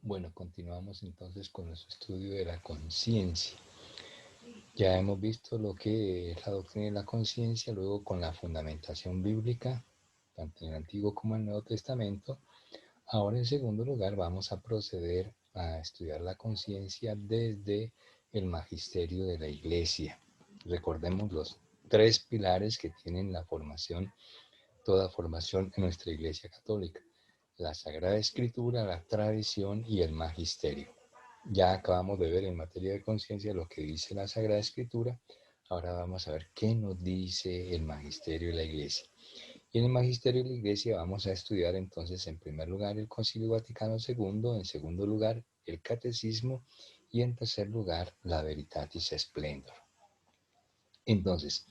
Bueno, continuamos entonces con nuestro estudio de la conciencia. Ya hemos visto lo que es la doctrina de la conciencia, luego con la fundamentación bíblica, tanto en el Antiguo como en el Nuevo Testamento. Ahora, en segundo lugar, vamos a proceder a estudiar la conciencia desde el magisterio de la Iglesia. Recordemos los tres pilares que tienen la formación, toda formación en nuestra Iglesia Católica: la Sagrada Escritura, la tradición y el magisterio. Ya acabamos de ver en materia de conciencia lo que dice la Sagrada Escritura. Ahora vamos a ver qué nos dice el magisterio de la Iglesia. Y en el magisterio de la Iglesia vamos a estudiar entonces en primer lugar el Concilio Vaticano II, en segundo lugar el Catecismo y en tercer lugar la Veritatis Splendor. Entonces,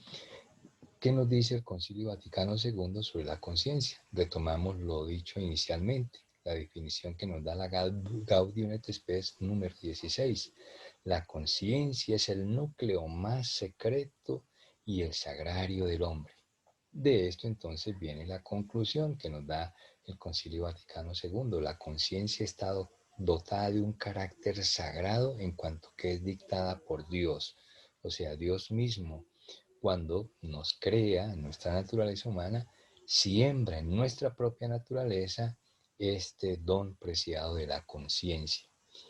¿qué nos dice el Concilio Vaticano II sobre la conciencia? Retomamos lo dicho inicialmente, la definición que nos da la Gaudium et Spes número 16. La conciencia es el núcleo más secreto y el sagrario del hombre. De esto entonces viene la conclusión que nos da el Concilio Vaticano II. La conciencia está dotada de un carácter sagrado en cuanto que es dictada por Dios, o sea, Dios mismo, cuando nos crea en nuestra naturaleza humana, siembra en nuestra propia naturaleza este don preciado de la conciencia.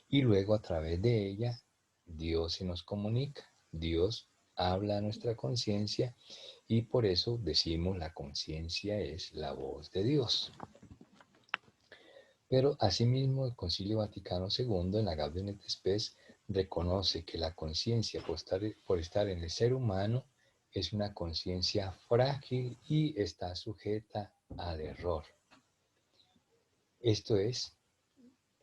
Y luego a través de ella, Dios se nos comunica, Dios habla a nuestra conciencia y por eso decimos la conciencia es la voz de Dios. Pero asimismo el Concilio Vaticano II en la Gaudium et Spes reconoce que la conciencia por estar en el ser humano es una conciencia frágil y está sujeta al error. Esto es,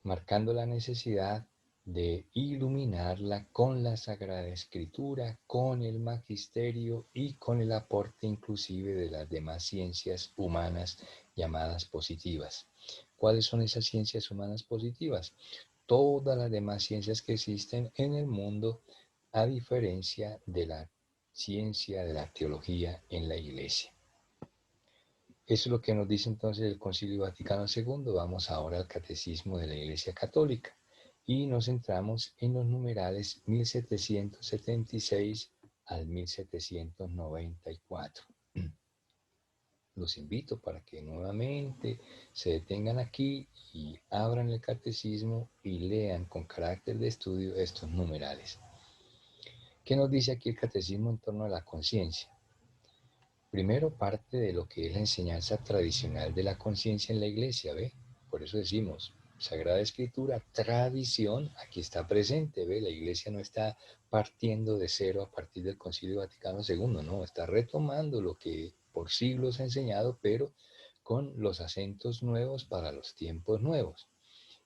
marcando la necesidad de iluminarla con la Sagrada Escritura, con el magisterio y con el aporte inclusive de las demás ciencias humanas llamadas positivas. ¿Cuáles son esas ciencias humanas positivas? Todas las demás ciencias que existen en el mundo, a diferencia de la ciencia de la teología en la Iglesia. Eso es lo que nos dice entonces el Concilio Vaticano II. Vamos ahora al Catecismo de la Iglesia Católica y nos centramos en los numerales 1776 al 1794. Los invito para que nuevamente se detengan aquí y abran el Catecismo y lean con carácter de estudio estos numerales. ¿Qué nos dice aquí el Catecismo en torno a la conciencia? Primero parte de lo que es la enseñanza tradicional de la conciencia en la Iglesia, ¿ve? Por eso decimos, Sagrada Escritura, tradición, aquí está presente, ¿ve? La Iglesia no está partiendo de cero a partir del Concilio Vaticano II, no, está retomando lo que por siglos ha enseñado, pero con los acentos nuevos para los tiempos nuevos.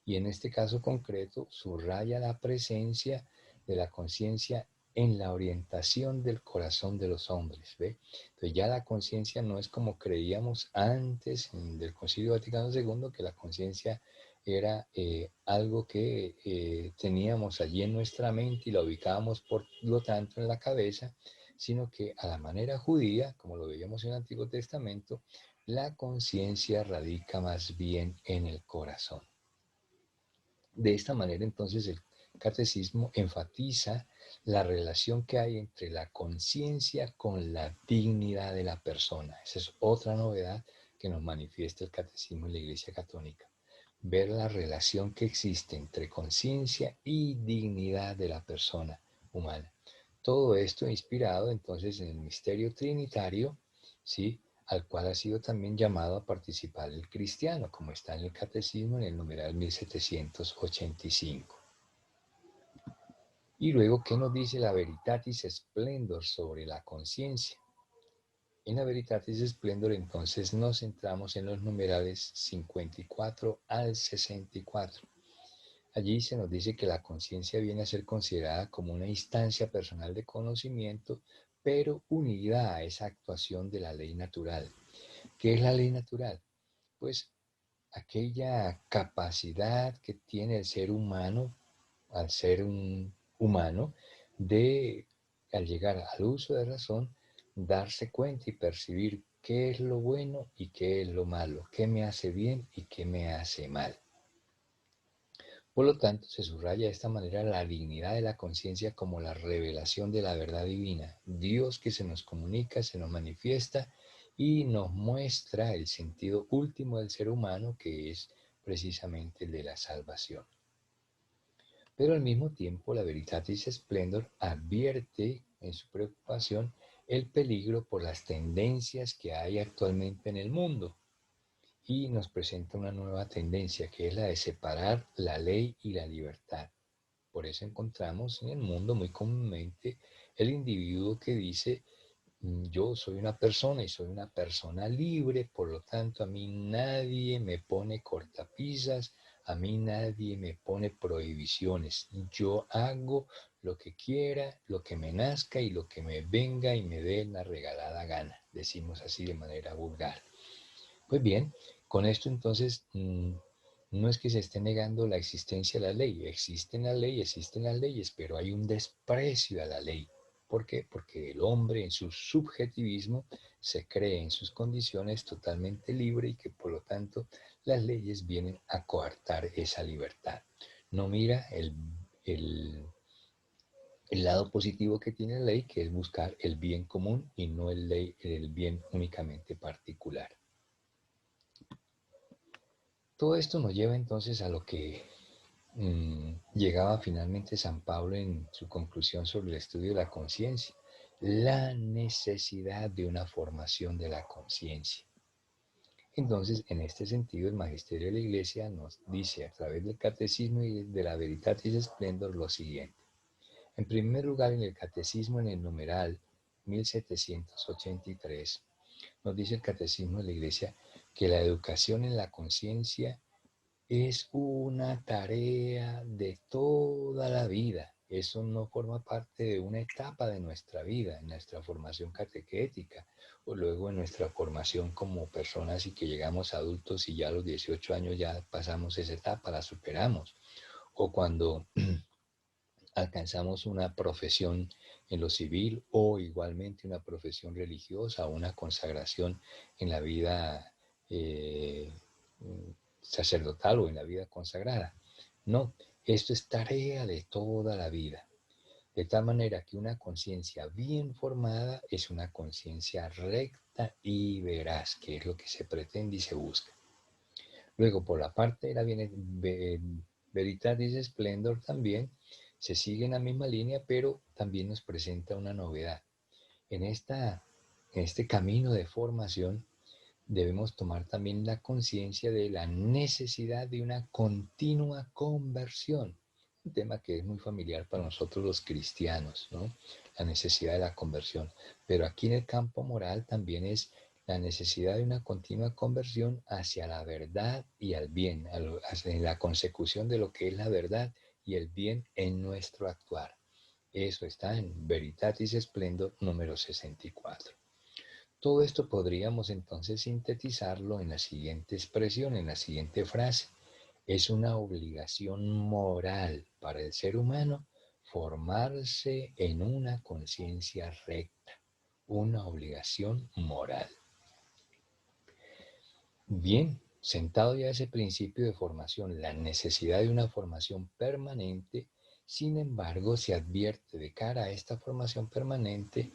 Y en este caso concreto, subraya la presencia de la conciencia en la orientación del corazón de los hombres, ¿ve? Entonces ya la conciencia no es como creíamos antes del Concilio Vaticano II, que la conciencia era algo que teníamos allí en nuestra mente y la ubicábamos por lo tanto en la cabeza, sino que a la manera judía, como lo veíamos en el Antiguo Testamento, la conciencia radica más bien en el corazón. De esta manera, entonces, el catecismo enfatiza la relación que hay entre la conciencia con la dignidad de la persona. Esa es otra novedad que nos manifiesta el catecismo en la Iglesia Católica. ver la relación que existe entre conciencia y dignidad de la persona humana. Todo esto inspirado entonces en el misterio trinitario, ¿sí? Al cual ha sido también llamado a participar el cristiano, como está en el Catecismo en el numeral 1785. Y luego, ¿qué nos dice la Veritatis Splendor sobre la conciencia? En la Veritatis Splendor entonces nos centramos en los numerales 54 al 64. Allí se nos dice que la conciencia viene a ser considerada como una instancia personal de conocimiento, pero unida a esa actuación de la ley natural. ¿Qué es la ley natural? Pues aquella capacidad que tiene el ser humano, al ser un humano, de, al llegar al uso de razón, darse cuenta y percibir qué es lo bueno y qué es lo malo, qué me hace bien y qué me hace mal. Por lo tanto, se subraya de esta manera la dignidad de la conciencia como la revelación de la verdad divina, Dios que se nos comunica, se nos manifiesta y nos muestra el sentido último del ser humano, que es precisamente el de la salvación. Pero al mismo tiempo, la Veritatis Splendor advierte en su preocupación el peligro por las tendencias que hay actualmente en el mundo y nos presenta una nueva tendencia, que es la de separar la ley y la libertad. Por eso encontramos en el mundo muy comúnmente el individuo que dice: yo soy una persona y soy una persona libre, por lo tanto a mí nadie me pone cortapisas, a mí nadie me pone prohibiciones. Yo hago lo que quiera, lo que me nazca y lo que me venga y me dé la regalada gana, decimos así de manera vulgar. Pues bien, con esto entonces no es que se esté negando la existencia de la ley, existen las leyes, pero hay un desprecio a la ley. ¿Por qué? Porque el hombre en su subjetivismo se cree en sus condiciones totalmente libre y que por lo tanto las leyes vienen a coartar esa libertad. No mira el lado positivo que tiene la ley, que es buscar el bien común y no el bien únicamente particular. Todo esto nos lleva entonces a lo que llegaba finalmente San Pablo en su conclusión sobre el estudio de la conciencia, la necesidad de una formación de la conciencia. Entonces, en este sentido, el Magisterio de la Iglesia nos dice a través del Catecismo y de la Veritatis Splendor lo siguiente. En primer lugar, en el Catecismo, en el numeral 1783, nos dice el Catecismo de la Iglesia que la educación en la conciencia es una tarea de toda la vida. Eso no forma parte de una etapa de nuestra vida, en nuestra formación catequética, o luego en nuestra formación como personas y que llegamos a adultos y ya a los 18 años ya pasamos esa etapa, la superamos. O cuando alcanzamos una profesión en lo civil o igualmente una profesión religiosa o una consagración en la vida eh, sacerdotal o en la vida consagrada. No, esto es tarea de toda la vida. De tal manera que una conciencia bien formada es una conciencia recta y veraz, que es lo que se pretende y se busca. Luego, por la parte de la Veritatis Splendor también se sigue en la misma línea, pero también nos presenta una novedad. En, en este camino de formación debemos tomar también la conciencia de la necesidad de una continua conversión, un tema que es muy familiar para nosotros los cristianos, ¿no? La necesidad de la conversión. Pero aquí en el campo moral también es la necesidad de una continua conversión hacia la verdad y al bien, hacia la consecución de lo que es la verdad y el bien en nuestro actuar. Eso está en Veritatis Splendor número 64. Todo esto podríamos entonces sintetizarlo en la siguiente expresión, en la siguiente frase. Es una obligación moral para el ser humano formarse en una conciencia recta, una obligación moral. Bien, sentado ya ese principio de formación, la necesidad de una formación permanente, sin embargo, se advierte de cara a esta formación permanente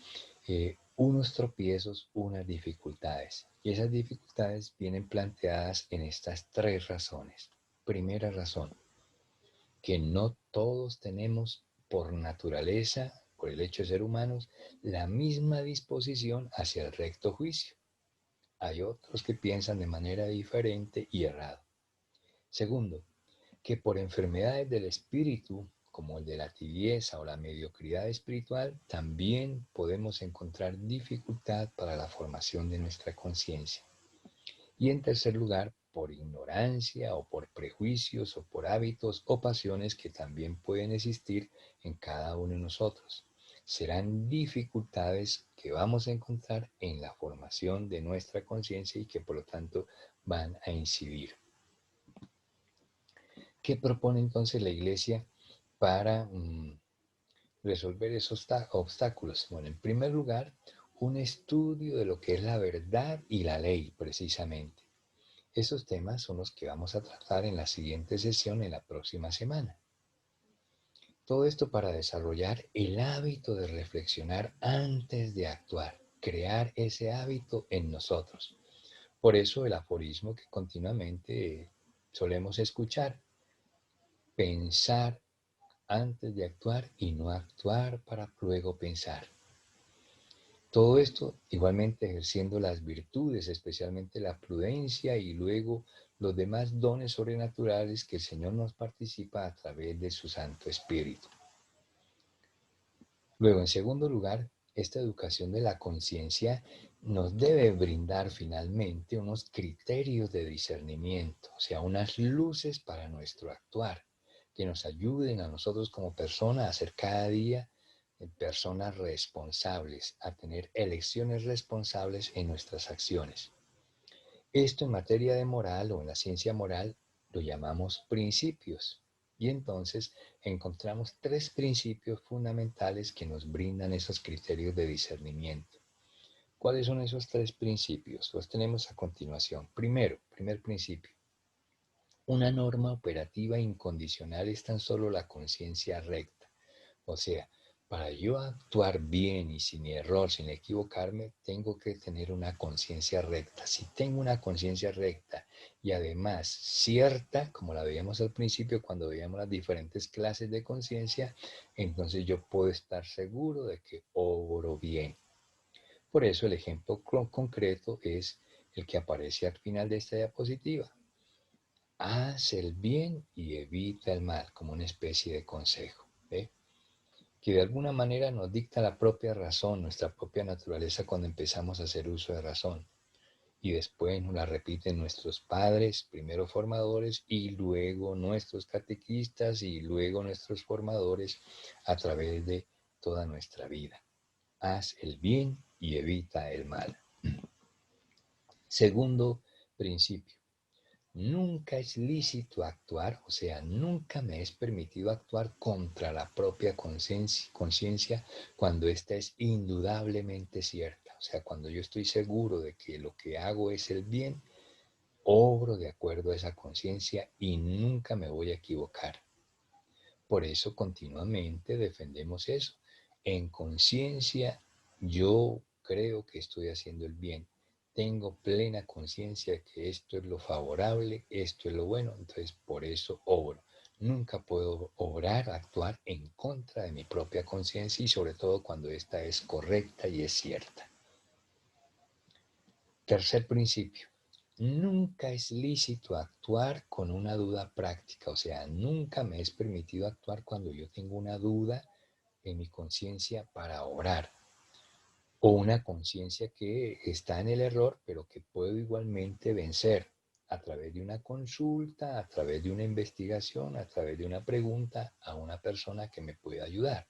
unos tropiezos, unas dificultades. Y esas dificultades vienen planteadas en estas tres razones. Primera razón, que no todos tenemos por naturaleza, por el hecho de ser humanos, la misma disposición hacia el recto juicio. Hay otros que piensan de manera diferente y errado. Segundo, que por enfermedades del espíritu, como el de la tibieza o la mediocridad espiritual, también podemos encontrar dificultad para la formación de nuestra conciencia. Y en tercer lugar, por ignorancia o por prejuicios o por hábitos o pasiones que también pueden existir en cada uno de nosotros. Serán dificultades que vamos a encontrar en la formación de nuestra conciencia y que por lo tanto van a incidir. ¿Qué propone entonces la Iglesia para resolver esos obstáculos? Bueno, en primer lugar, un estudio de lo que es la verdad y la ley, precisamente. Esos temas son los que vamos a tratar en la siguiente sesión en la próxima semana. Todo esto para desarrollar el hábito de reflexionar antes de actuar, crear ese hábito en nosotros. Por eso el aforismo que continuamente solemos escuchar, pensar antes de actuar y no actuar para luego pensar. Todo esto igualmente ejerciendo las virtudes, especialmente la prudencia y luego los demás dones sobrenaturales que el Señor nos participa a través de su Santo Espíritu. Luego, en segundo lugar, esta educación de la conciencia nos debe brindar finalmente unos criterios de discernimiento, o sea, unas luces para nuestro actuar, que nos ayuden a nosotros como personas a ser cada día personas responsables, a tener elecciones responsables en nuestras acciones. Esto en materia de moral o en la ciencia moral lo llamamos principios. Y entonces encontramos tres principios fundamentales que nos brindan esos criterios de discernimiento. ¿Cuáles son esos tres principios? Los tenemos a continuación. Primero, primer principio. Una norma operativa incondicional es tan solo la conciencia recta. O sea, para yo actuar bien y sin error, sin equivocarme, tengo que tener una conciencia recta. Si tengo una conciencia recta y además cierta, como la veíamos al principio cuando veíamos las diferentes clases de conciencia, entonces yo puedo estar seguro de que obro bien. Por eso el ejemplo concreto es el que aparece al final de esta diapositiva. Haz el bien y evita el mal, como una especie de consejo. ¿Ve? Que de alguna manera nos dicta la propia razón, nuestra propia naturaleza cuando empezamos a hacer uso de razón. Y después nos la repiten nuestros padres, primero formadores, y luego nuestros catequistas, y luego nuestros formadores a través de toda nuestra vida. Haz el bien y evita el mal. Segundo principio. Nunca es lícito actuar, o sea, nunca me es permitido actuar contra la propia conciencia cuando ésta es indudablemente cierta. O sea, cuando yo estoy seguro de que lo que hago es el bien, obro de acuerdo a esa conciencia y nunca me voy a equivocar. Por eso continuamente defendemos eso. En conciencia yo creo que estoy haciendo el bien. Tengo plena conciencia de que esto es lo favorable, esto es lo bueno, entonces por eso obro. Nunca puedo obrar, actuar en contra de mi propia conciencia y sobre todo cuando ésta es correcta y es cierta. Tercer principio. Nunca es lícito actuar con una duda práctica, o sea, nunca me es permitido actuar cuando yo tengo una duda en mi conciencia para obrar, o una conciencia que está en el error, pero que puedo igualmente vencer a través de una consulta, a través de una investigación, a través de una pregunta a una persona que me pueda ayudar.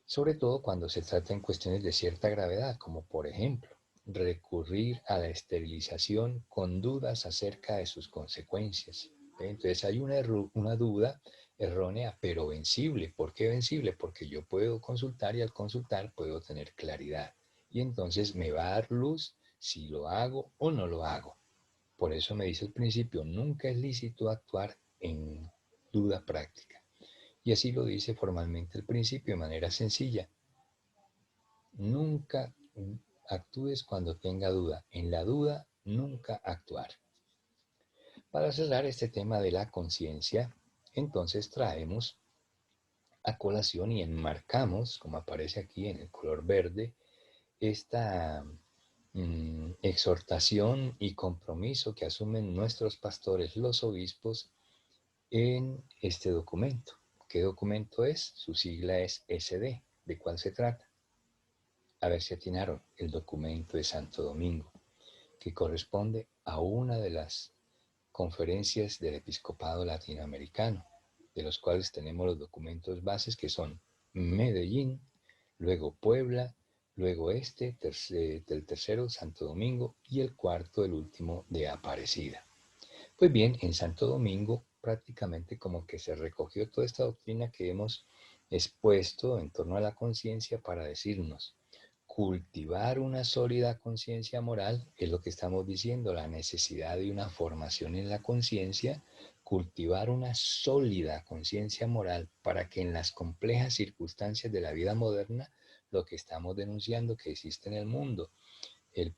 Sobre todo cuando se trata en cuestiones de cierta gravedad, como por ejemplo, recurrir a la esterilización con dudas acerca de sus consecuencias. Entonces hay una duda errónea, pero vencible. ¿Por qué vencible? Porque yo puedo consultar y al consultar puedo tener claridad. Y entonces me va a dar luz si lo hago o no lo hago. Por eso me dice el principio, nunca es lícito actuar en duda práctica. Y así lo dice formalmente el principio de manera sencilla. Nunca actúes cuando tenga duda. En la duda, nunca actuar. Para cerrar este tema de la conciencia, entonces traemos a colación y enmarcamos, como aparece aquí en el color verde, esta exhortación y compromiso que asumen nuestros pastores, los obispos, en este documento. ¿Qué documento es? Su sigla es SD. ¿De cuál se trata? A ver si atinaron. El documento de Santo Domingo, que corresponde a una de las conferencias del episcopado latinoamericano, de los cuales tenemos los documentos bases que son Medellín, luego Puebla, luego del tercero Santo Domingo y el cuarto, el último, de Aparecida. Pues bien, en Santo Domingo prácticamente como que se recogió toda esta doctrina que hemos expuesto en torno a la conciencia para decirnos, cultivar una sólida conciencia moral es lo que estamos diciendo, la necesidad de una formación en la conciencia, cultivar una sólida conciencia moral para que en las complejas circunstancias de la vida moderna, lo que estamos denunciando que existe en el mundo, el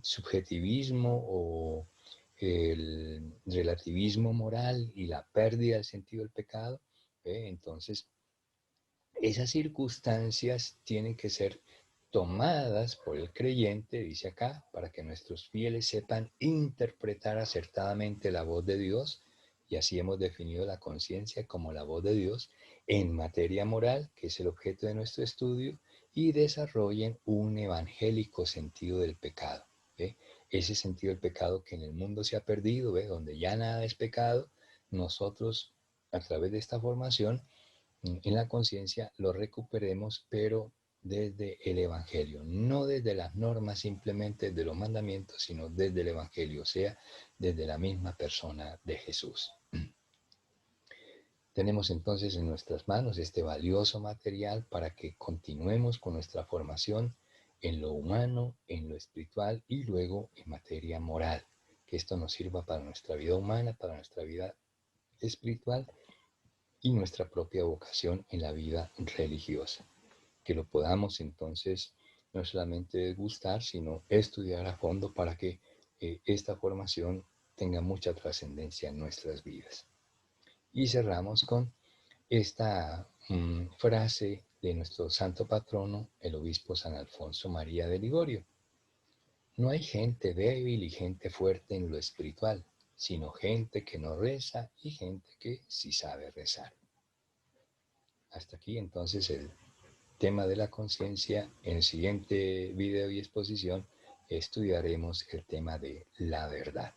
subjetivismo o el relativismo moral y la pérdida del sentido del pecado, entonces esas circunstancias tienen que ser tomadas por el creyente, dice acá, para que nuestros fieles sepan interpretar acertadamente la voz de Dios, y así hemos definido la conciencia como la voz de Dios en materia moral, que es el objeto de nuestro estudio, y desarrollen un evangélico sentido del pecado. ¿Ve? Ese sentido del pecado que en el mundo se ha perdido, ¿ve? Donde ya nada es pecado, nosotros a través de esta formación en la conciencia lo recuperemos, pero desde el Evangelio, no desde las normas simplemente de los mandamientos, sino desde el Evangelio, o sea, desde la misma persona de Jesús. Tenemos entonces en nuestras manos este valioso material para que continuemos con nuestra formación en lo humano, en lo espiritual y luego en materia moral. Que esto nos sirva para nuestra vida humana, para nuestra vida espiritual y nuestra propia vocación en la vida religiosa. Que lo podamos entonces no solamente degustar, sino estudiar a fondo para que esta formación tenga mucha trascendencia en nuestras vidas. Y cerramos con esta frase de nuestro santo patrono, el obispo San Alfonso María de Ligorio. No hay gente débil y gente fuerte en lo espiritual, sino gente que no reza y gente que sí sabe rezar. Hasta aquí entonces el tema de la conciencia. En el siguiente video y exposición estudiaremos el tema de la verdad.